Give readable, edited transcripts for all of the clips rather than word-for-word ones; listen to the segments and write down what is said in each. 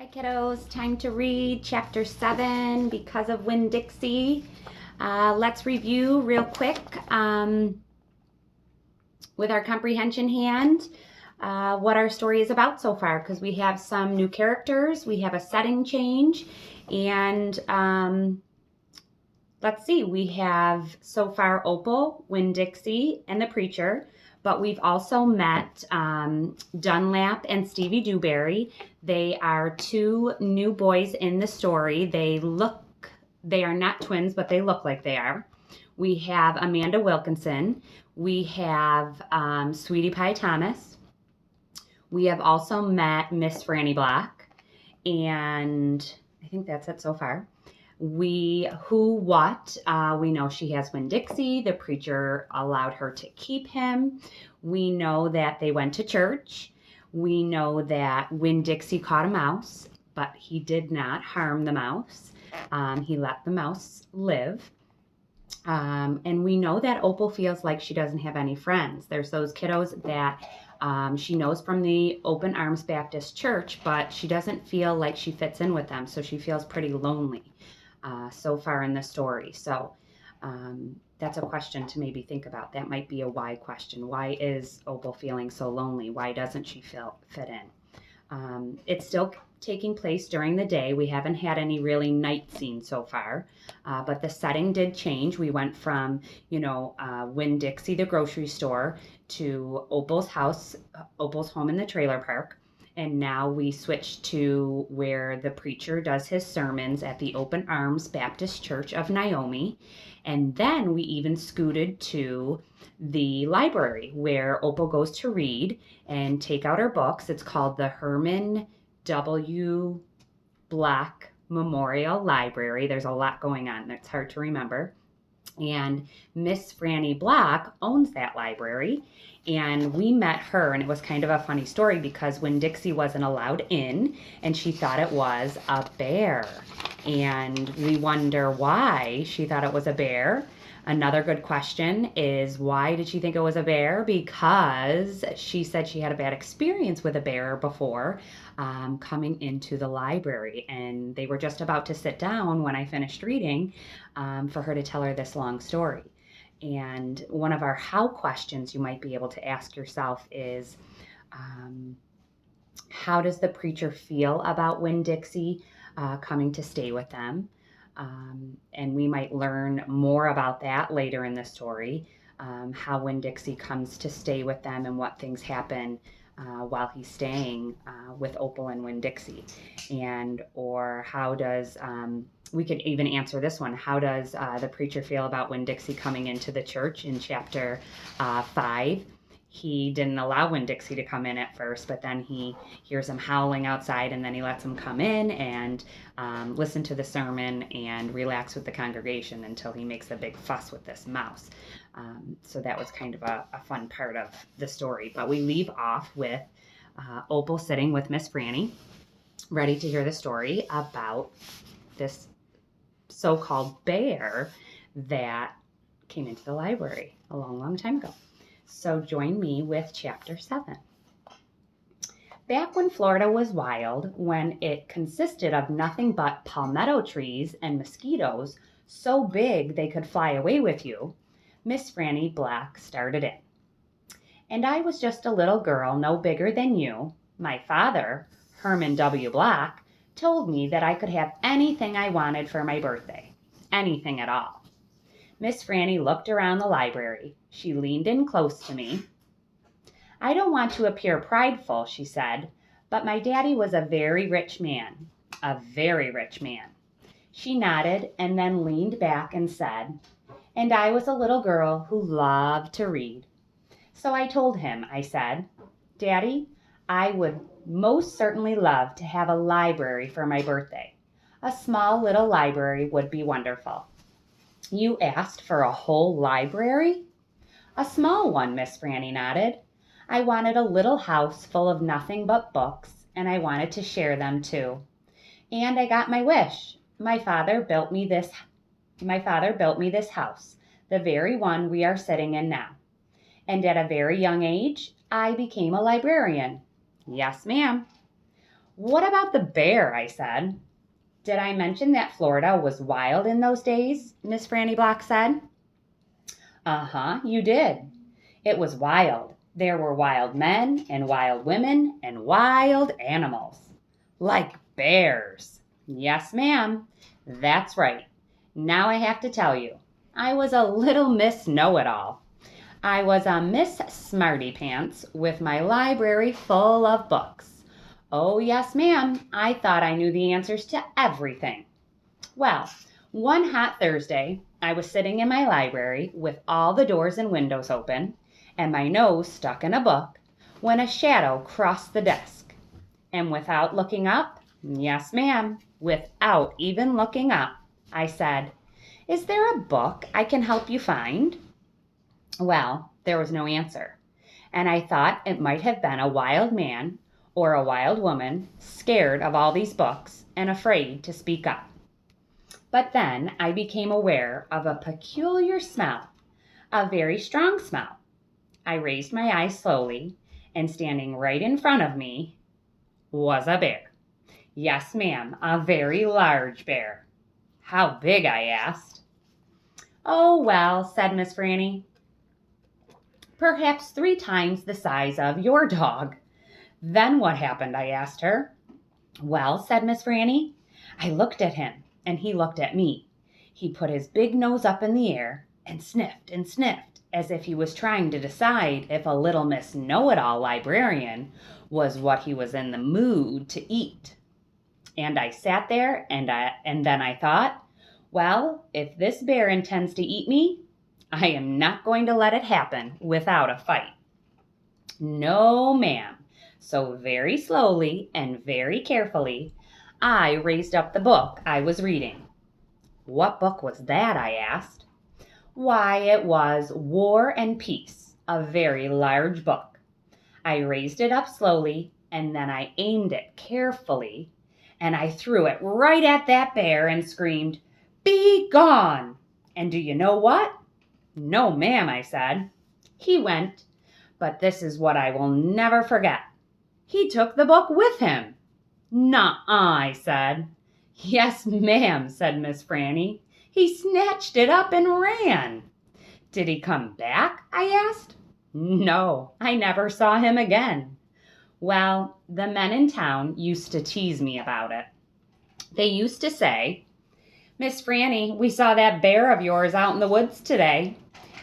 Hi kiddos, time to read chapter 7 because of Winn Dixie. Let's review real quick with our comprehension hand what our story is about so far, because we have some new characters, we have a setting change, and let's see, we have so far Opal, Winn Dixie, and the preacher. But we've also met Dunlap and Stevie Dewberry. They are two new boys in the story. They are not twins, but they look like they are. We have Amanda Wilkinson. We have Sweetie Pie Thomas. We have also met Miss Franny Black. And I think that's it so far. We know she has Winn Dixie. The preacher allowed her to keep him. We know that they went to church. We know that Winn Dixie caught a mouse, but he did not harm the mouse. He let the mouse live. And we know that Opal feels like she doesn't have any friends. There's those kiddos that she knows from the Open Arms Baptist Church, but she doesn't feel like she fits in with them, so she feels pretty lonely so far in the story. So that's a question to maybe think about. That might be a why question. Why is Opal feeling so lonely? Why doesn't she fit in? It's still taking place during the day. We haven't had any really night scenes so far, but the setting did change. We went from, Winn Dixie, the grocery store, to Opal's house, Opal's home in the trailer park. And now we switch to where the preacher does his sermons at the Open Arms Baptist Church of Naomi. And then we even scooted to the library where Opal goes to read and take out her books. It's called the Herman W. Black Memorial Library. There's a lot going on. It's hard to remember. And Miss Franny Black owns that library. And we met her, and it was kind of a funny story because Winn Dixie wasn't allowed in, and she thought it was a bear. And we wonder why she thought it was a bear. Another good question is, why did she think it was a bear? Because she said she had a bad experience with a bear before coming into the library. And they were just about to sit down when I finished reading for her to tell her this long story. And one of our how questions you might be able to ask yourself is, how does the preacher feel about Winn Dixie coming to stay with them? And we might learn more about that later in the story, how Winn Dixie comes to stay with them and what things happen while he's staying with Opal and Winn Dixie. Or how does, we could even answer this one, how does the preacher feel about Winn Dixie coming into the church in chapter 5? He didn't allow Winn Dixie to come in at first, but then he hears him howling outside, and then he lets him come in and listen to the sermon and relax with the congregation until he makes a big fuss with this mouse. So that was kind of a fun part of the story. But we leave off with Opal sitting with Miss Franny, ready to hear the story about this so-called bear that came into the library a long, long time ago. So join me with chapter 7. Back when Florida was wild, when it consisted of nothing but palmetto trees and mosquitoes so big they could fly away with you, Miss Franny Black started in. And I was just a little girl no bigger than you. My father, Herman W. Black, told me that I could have anything I wanted for my birthday. Anything at all. Miss Franny looked around the library. She leaned in close to me. I don't want to appear prideful, she said, but my daddy was a very rich man. A very rich man. She nodded and then leaned back and said, and I was a little girl who loved to read. So I told him, I said, Daddy, I would most certainly love to have a library for my birthday. A small little library would be wonderful. You asked for a whole library? A small one, Miss Franny nodded. I wanted a little house full of nothing but books, and I wanted to share them too. And I got my wish. My father built me this house, the very one we are sitting in now. And at a very young age, I became a librarian. Yes, ma'am. What about the bear? I said. Did I mention that Florida was wild in those days? Miss Franny Black said. Uh-huh, you did. It was wild. There were wild men and wild women and wild animals. Like bears. Yes, ma'am. That's right. Now I have to tell you, I was a little Miss Know-It-All. I was a Miss Smarty Pants with my library full of books. Oh, yes, ma'am. I thought I knew the answers to everything. Well, one hot Thursday, I was sitting in my library with all the doors and windows open and my nose stuck in a book when a shadow crossed the desk. And without looking up, yes, ma'am, without even looking up, I said, "Is there a book I can help you find?" Well, there was no answer, and I thought it might have been a wild man or a wild woman scared of all these books and afraid to speak up. But then I became aware of a peculiar smell, a very strong smell. I raised my eyes slowly, and standing right in front of me was a bear. Yes, ma'am, a very large bear. How big? I asked. Oh, well, said Miss Franny, perhaps 3 times the size of your dog. Then what happened? I asked her. Well, said Miss Franny, I looked at him, and he looked at me. He put his big nose up in the air and sniffed, as if he was trying to decide if a little Miss Know-It-All librarian was what he was in the mood to eat. And I sat there, and then I thought, well, if this bear intends to eat me, I am not going to let it happen without a fight. No, ma'am. So very slowly and very carefully, I raised up the book I was reading. What book was that? I asked. Why, it was War and Peace, a very large book. I raised it up slowly, and then I aimed it carefully, and I threw it right at that bear and screamed, "Be gone!" And do you know what? No, ma'am, I said. He went, but this is what I will never forget. He took the book with him. Nuh-uh, I said. Yes, ma'am, said Miss Franny. He snatched it up and ran. Did he come back? I asked. No, I never saw him again. Well, the men in town used to tease me about it. They used to say, "Miss Franny, we saw that bear of yours out in the woods today.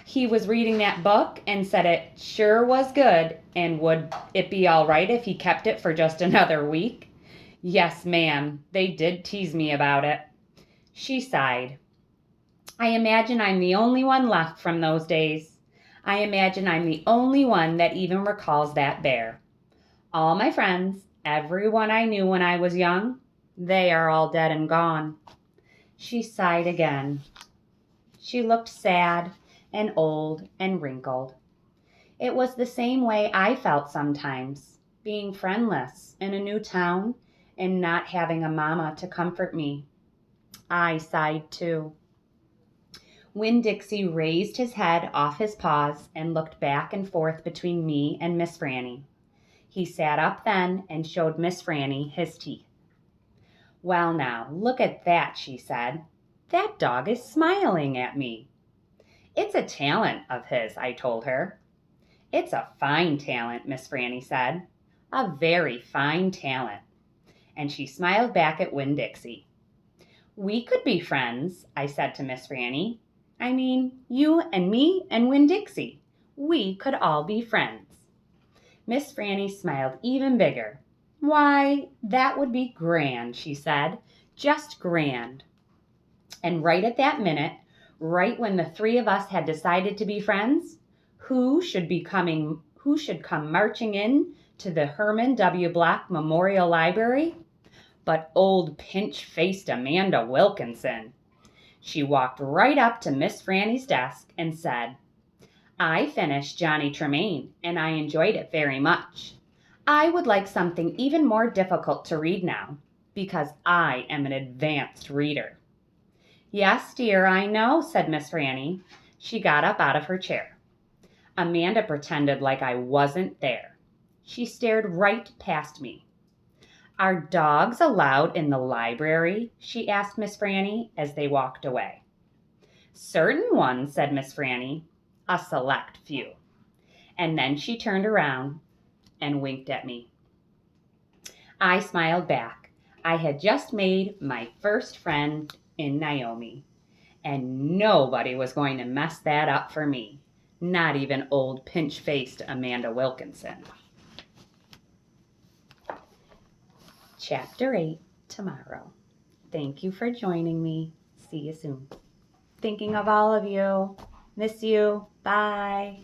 He was reading that book and said it sure was good, and would it be all right if he kept it for just another week?" Yes, ma'am, they did tease me about it. She sighed. I imagine I'm the only one left from those days. I imagine I'm the only one that even recalls that bear. All my friends, everyone I knew when I was young, they are all dead and gone. She sighed again. She looked sad and old and wrinkled. It was the same way I felt sometimes, being friendless in a new town and not having a mama to comfort me. I sighed too. Winn Dixie raised his head off his paws and looked back and forth between me and Miss Franny. He sat up then and showed Miss Franny his teeth. Well now, look at that, she said. That dog is smiling at me. It's a talent of his, I told her. It's a fine talent, Miss Franny said. A very fine talent. And she smiled back at Winn Dixie. We could be friends, I said to Miss Franny. I mean, you and me and Winn Dixie. We could all be friends. Miss Franny smiled even bigger. Why, that would be grand, she said. Just grand. And right at that minute, right when the 3 of us had decided to be friends, who should come marching in to the Herman W. Black Memorial Library but old pinch-faced Amanda Wilkinson. She walked right up to Miss Franny's desk and said, "I finished Johnny Tremain, and I enjoyed it very much. I would like something even more difficult to read now, because I am an advanced reader." "Yes, dear, I know," said Miss Franny. She got up out of her chair. Amanda pretended like I wasn't there. She stared right past me. Are dogs allowed in the library? She asked Miss Franny as they walked away. Certain ones, said Miss Franny. A select few. And then she turned around and winked at me. I smiled back. I had just made my first friend in Naomi, and nobody was going to mess that up for me, not even old pinch-faced Amanda Wilkinson. Chapter 8 tomorrow. Thank you for joining me. See you soon. Thinking of all of you. Miss you. Bye.